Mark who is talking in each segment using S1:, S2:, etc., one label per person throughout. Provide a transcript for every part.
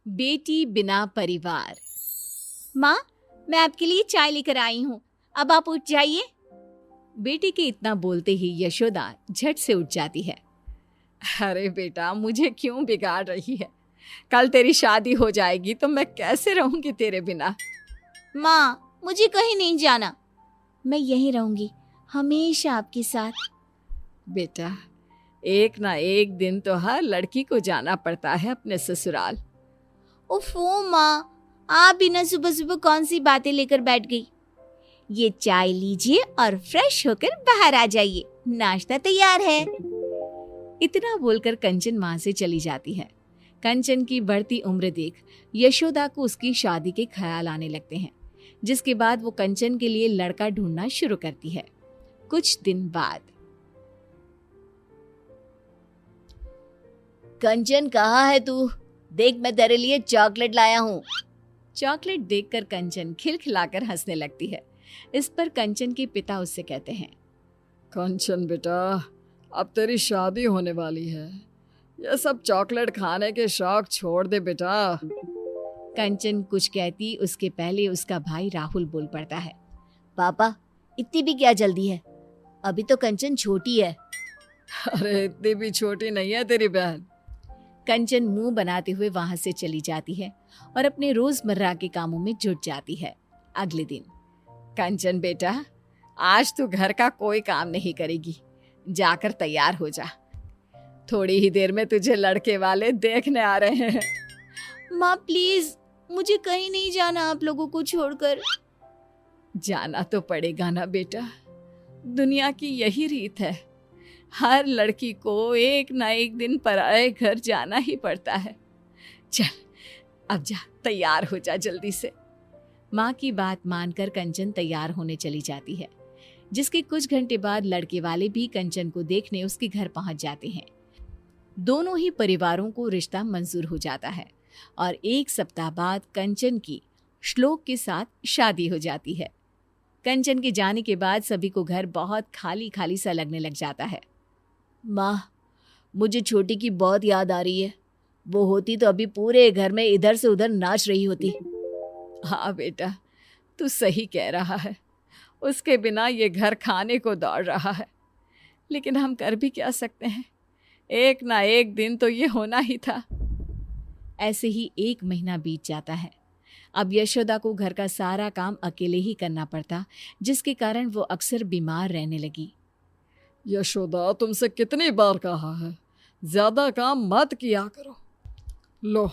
S1: बेटी बिना परिवार। माँ, मैं आपके लिए चाय लेकर आई हूँ, अब आप उठ जाइए। बेटी के इतना बोलते ही यशोदा झट से उठ जाती है। अरे बेटा, मुझे क्यों बिगाड़ रही है? कल तेरी शादी हो जाएगी तो मैं कैसे रहूंगी तेरे बिना?
S2: माँ, मुझे कहीं नहीं जाना, मैं यहीं रहूंगी, हमेशा आपके साथ।
S1: बेटा, एक ना एक दिन तो हर लड़की को जाना पड़ता है अपने ससुराल।
S2: ओफो माँ, आप बिना सुबह सुबह कौन सी बातें लेकर बैठ गई? ये चाय लीजिए और फ्रेश होकर बाहर आ जाइए, नाश्ता तैयार है।
S1: इतना बोलकर कंचन वहां से चली जाती है। कंचन की बढ़ती उम्र देख यशोदा को उसकी शादी के ख्याल आने लगते हैं, जिसके बाद वो कंचन के लिए लड़का ढूंढना शुरू करती है। कुछ दिन बाद।
S2: कंचन, कहाँ है तू? देख, मैं तेरे लिए चॉकलेट लाया हूँ।
S1: चॉकलेट देखकर कंचन खिलखिलाकर हंसने लगती है। इस पर कंचन के पिता उससे कहते हैं, कंचन बेटा, अब तेरी शादी होने वाली है, यह सब चॉकलेट खाने के शौक छोड़ दे बेटा। कंचन कुछ कहती उसके पहले उसका भाई राहुल बोल पड़ता है,
S2: पापा, इतनी भी क्या जल्दी है? अभी तो कंचन छोटी है।
S1: अरे इतनी भी छोटी नहीं है तेरी बहन। कंचन मुंह बनाते हुए वहां से चली जाती है और अपने रोजमर्रा के कामों में जुट जाती है। अगले दिन। कंचन बेटा, आज तू घर का कोई काम नहीं करेगी, जाकर तैयार हो जा, थोड़ी ही देर में तुझे लड़के वाले देखने आ रहे हैं।
S2: माँ प्लीज, मुझे कहीं नहीं जाना आप लोगों को छोड़कर।
S1: जाना तो पड़ेगा ना बेटा, दुनिया की यही रीत है, हर लड़की को एक ना एक दिन पराए घर जाना ही पड़ता है। चल अब जा, तैयार हो जा जल्दी से। माँ की बात मानकर कंचन तैयार होने चली जाती है, जिसके कुछ घंटे बाद लड़के वाले भी कंचन को देखने उसके घर पहुंच जाते हैं। दोनों ही परिवारों को रिश्ता मंजूर हो जाता है और एक सप्ताह बाद कंचन की श्लोक के साथ शादी हो जाती है। कंचन के जाने के बाद सभी को घर बहुत खाली खाली सा लगने लग जाता है।
S2: माँ, मुझे छोटी की बहुत याद आ रही है, वो होती तो अभी पूरे घर में इधर से उधर नाच रही होती।
S1: हाँ बेटा, तू सही कह रहा है, उसके बिना ये घर खाने को दौड़ रहा है, लेकिन हम कर भी क्या सकते हैं, एक ना एक दिन तो ये होना ही था। ऐसे ही 1 महीना बीत जाता है। अब यशोदा को घर का सारा काम अकेले ही करना पड़ता, जिसके कारण वो अक्सर बीमार रहने लगी। यशोदा, तुमसे कितनी बार कहा है, ज्यादा काम मत किया करो। लो,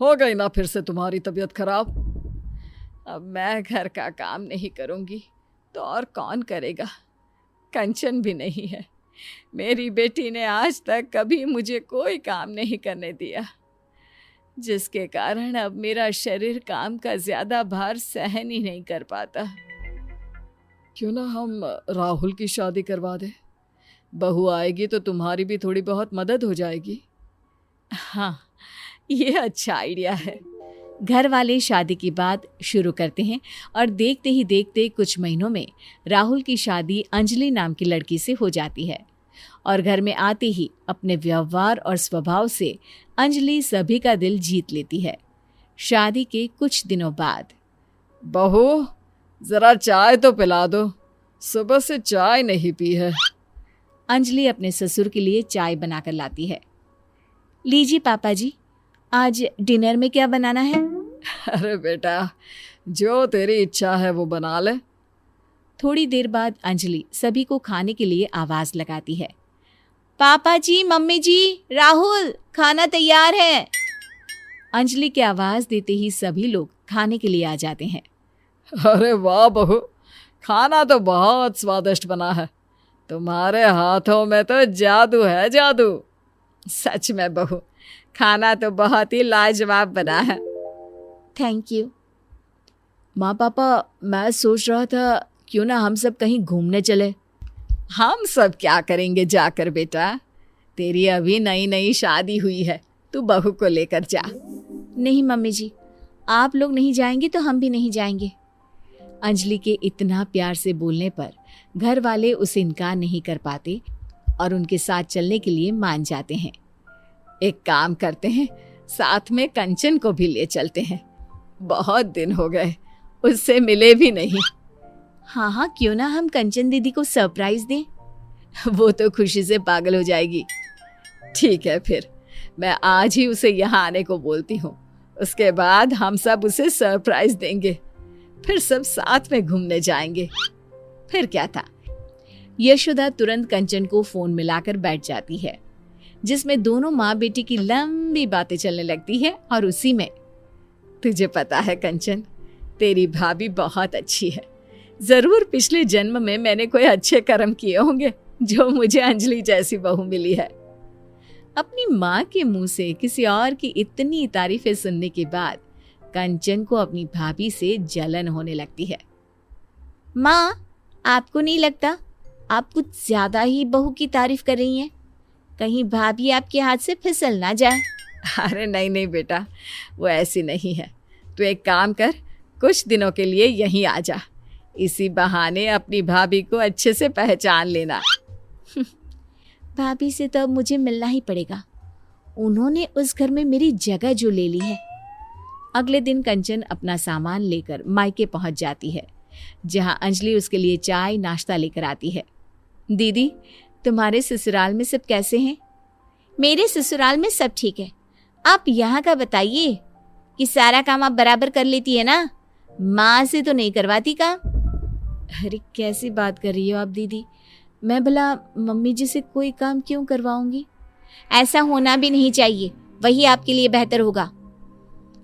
S1: हो गई ना फिर से तुम्हारी तबीयत खराब। अब मैं घर का काम नहीं करूंगी तो और कौन करेगा? कंचन भी नहीं है। मेरी बेटी ने आज तक कभी मुझे कोई काम नहीं करने दिया, जिसके कारण अब मेरा शरीर काम का ज्यादा भार सहन ही नहीं कर पाता। क्यों ना हम राहुल की शादी करवा दें? बहू आएगी तो तुम्हारी भी थोड़ी बहुत मदद हो जाएगी। हाँ, ये अच्छा आइडिया है। घर वाले शादी की बात शुरू करते हैं और देखते ही देखते कुछ महीनों में राहुल की शादी अंजलि नाम की लड़की से हो जाती है और घर में आते ही अपने व्यवहार और स्वभाव से अंजलि सभी का दिल जीत लेती है। शादी के कुछ दिनों बाद। बहू, जरा चाय तो पिला दो, सुबह से चाय नहीं पी है। अंजलि अपने ससुर के लिए चाय बनाकर लाती है। लीजिए पापा जी, आज डिनर में क्या बनाना है? अरे बेटा, जो तेरी इच्छा है वो बना ले। थोड़ी देर बाद अंजलि सभी को खाने के लिए आवाज लगाती है।
S2: पापा जी, मम्मी जी, राहुल, खाना तैयार है।
S1: अंजलि की आवाज देते ही सभी लोग खाने के लिए आ जाते हैं।
S3: अरे वाह बहू, खाना तो बहुत स्वादिष्ट बना है, तुम्हारे हाथों में तो जादू है, जादू।
S1: सच में बहू, खाना तो बहुत ही लाजवाब बना है।
S2: Thank you.
S1: माँ पापा, मैं सोच रहा था क्यों ना हम सब कहीं घूमने चले। हम सब क्या करेंगे जाकर बेटा, तेरी अभी नई नई शादी हुई है, तू बहू को लेकर जा।
S2: नहीं मम्मी जी, आप लोग नहीं जाएंगे तो हम भी नहीं जाएंगे।
S1: अंजलि के इतना प्यार से बोलने पर घर वाले उसे इनकार नहीं कर पाते और उनके साथ चलने के लिए मान जाते हैं। एक काम करते हैं, साथ में कंचन को भी ले चलते हैं। बहुत दिन हो गए, उससे मिले भी नहीं।
S2: हाँ हाँ, क्यों ना हम कंचन दीदी को सरप्राइज दें।
S1: वो तो खुशी से पागल हो जाएगी। ठीक है, फिर मैं आज ही उसे यहाँ आने को बोलती हूँ। उसके बाद हम सब उसे सरप्राइज देंगे, फिर सब साथ में घूमने जाएंगे। फिर क्या था।
S2: यशोदा तुरंत कंचन को फोन मिलाकर बैठ जाती है, जिसमें दोनों माँ बेटी की लंबी बातें चलने लगती है। और उसी में,
S1: तुझे पता है कंचन, तेरी भाभी बहुत अच्छी है। जरूर पिछले जन्म में मैंने कोई अच्छे कर्म किए होंगे जो मुझे अंजलि जैसी बहू मिली है।
S2: अपनी माँ के मुंह से किसी और की इतनी तारीफें सुनने के बाद कंचन को अपनी भाभी से जलन होने लगती है। माँ, आपको नहीं लगता आप कुछ ज्यादा ही बहू की तारीफ कर रही हैं? कहीं भाभी आपके हाथ से फिसल ना जाए।
S1: अरे नहीं नहीं बेटा, वो ऐसी नहीं है। तू एक काम कर, कुछ दिनों के लिए यहीं आ जा। इसी बहाने अपनी भाभी को अच्छे से पहचान लेना।
S2: भाभी से तो अब मुझे मिलना ही पड़ेगा। उन्होंने उस घर में मेरी जगह जो ले ली है। अगले दिन कंचन अपना सामान लेकर मायके पहुंच जाती है, जहां अंजलि उसके लिए चाय नाश्ता लेकर आती है। दीदी, तुम्हारे ससुराल में सब कैसे हैं? मेरे ससुराल में सब ठीक है। आप यहाँ का बताइए कि सारा काम आप बराबर कर लेती है ना? माँ से तो नहीं करवाती काम। अरे कैसी बात कर रही हो आप दीदी? मैं भला मम्मी जी से कोई काम क्यों करवाऊंगी? ऐसा होना भी नहीं चाहिए, वही आपके लिए बेहतर होगा।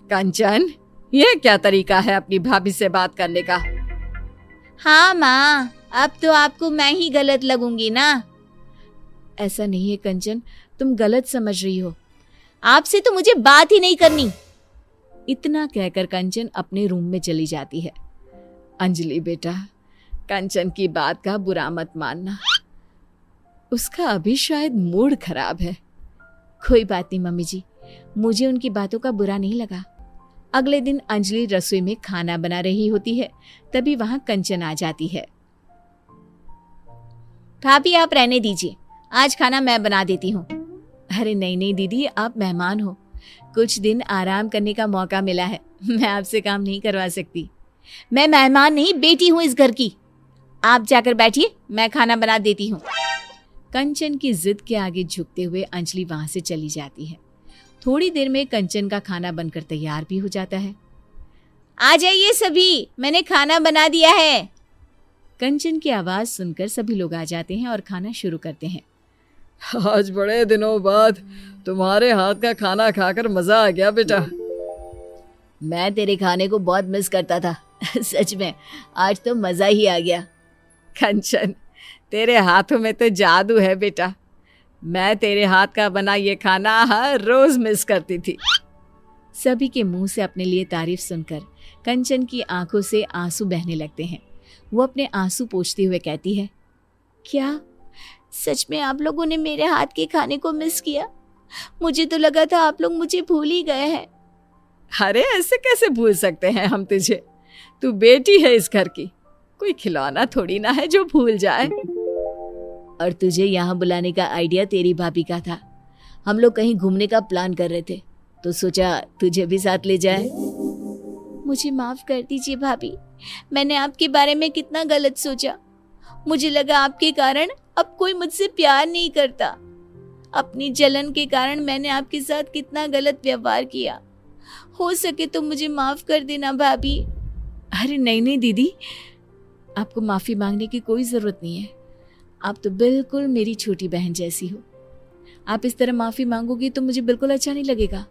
S1: कंचन, ये क्या तरीका है अपनी भाभी से बात करने का?
S2: हाँ माँ, अब तो आपको मैं ही गलत लगूंगी ना। ऐसा नहीं है कंचन, तुम गलत समझ रही हो। आपसे तो मुझे बात ही नहीं करनी। इतना कहकर कंचन अपने रूम में चली जाती है।
S1: अंजलि बेटा, कंचन की बात का बुरा मत मानना। उसका अभी शायद मूड खराब है।
S2: कोई बात नहीं मम्मी जी, मुझे उनकी बातों का बुरा नहीं लगा। अगले दिन अंजलि रसोई में खाना बना रही होती है, तभी वहां कंचन आ जाती है। भाभी, आप रहने दीजिए, आज खाना मैं बना देती हूँ। अरे नहीं नहीं दीदी, आप मेहमान हो, कुछ दिन आराम करने का मौका मिला है, मैं आपसे काम नहीं करवा सकती। मैं मेहमान नहीं, बेटी हूँ इस घर की। आप जाकर बैठिए, मैं खाना बना देती हूँ। कंचन की जिद के आगे झुकते हुए अंजलि वहां से चली जाती है। थोड़ी देर में कंचन का खाना बनकर तैयार भी हो जाता है। आ जाइए सभी, मैंने खाना बना दिया है। कंचन की आवाज सुनकर सभी लोग आ जाते हैं और खाना शुरू करते हैं।
S3: आज बड़े दिनों बाद तुम्हारे हाथ का खाना खाकर मजा आ गया बेटा।
S2: मैं तेरे खाने को बहुत मिस करता था। सच में आज तो मजा ही आ गया।
S1: कंचन, तेरे हाथों में तो जादू है बेटा। मैं तेरे हाथ का बना ये खाना हर रोज मिस करती थी।
S2: सभी के मुंह से अपने लिए तारीफ सुनकर कंचन की आंखों से आंसू बहने लगते हैं। वो अपने आंसू पोंछते हुए कहती है, क्या सच में आप लोगों ने मेरे हाथ के खाने को मिस किया? मुझे तो लगा था आप लोग मुझे भूल ही गए हैं।
S1: अरे ऐसे कैसे भूल सकते हैं हम तुझे? तू बेटी है इस घर की, कोई खिलौना थोड़ी ना है जो भूल जाए।
S2: और तुझे यहाँ बुलाने का आइडिया तेरी भाभी का था। हम लोग कहीं घूमने का प्लान कर रहे थे, तो सोचा तुझे भी साथ ले जाए। मुझे माफ कर दीजिए भाभी, मैंने आपके बारे में कितना गलत सोचा। मुझे लगा आपके कारण अब कोई मुझसे प्यार नहीं करता। अपनी जलन के कारण मैंने आपके साथ कितना गलत व्यवहार किया। हो सके तो मुझे माफ कर देना भाभी। अरे नहीं नहीं दीदी, आपको माफी मांगने की कोई जरूरत नहीं है। आप तो बिल्कुल मेरी छोटी बहन जैसी हो। आप इस तरह माफी मांगोगी तो मुझे बिल्कुल अच्छा नहीं लगेगा।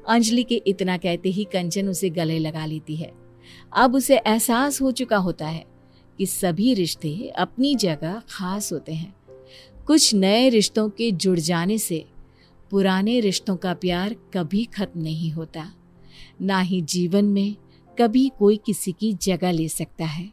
S2: अंजलि के इतना कहते ही कंचन उसे गले लगा लेती है। अब उसे एहसास हो चुका होता है कि सभी रिश्ते अपनी जगह खास होते हैं। कुछ नए रिश्तों के जुड़ जाने से पुराने रिश्तों का प्यार कभी खत्म नहीं होता, ना ही जीवन में कभी कोई किसी की जगह ले सकता है।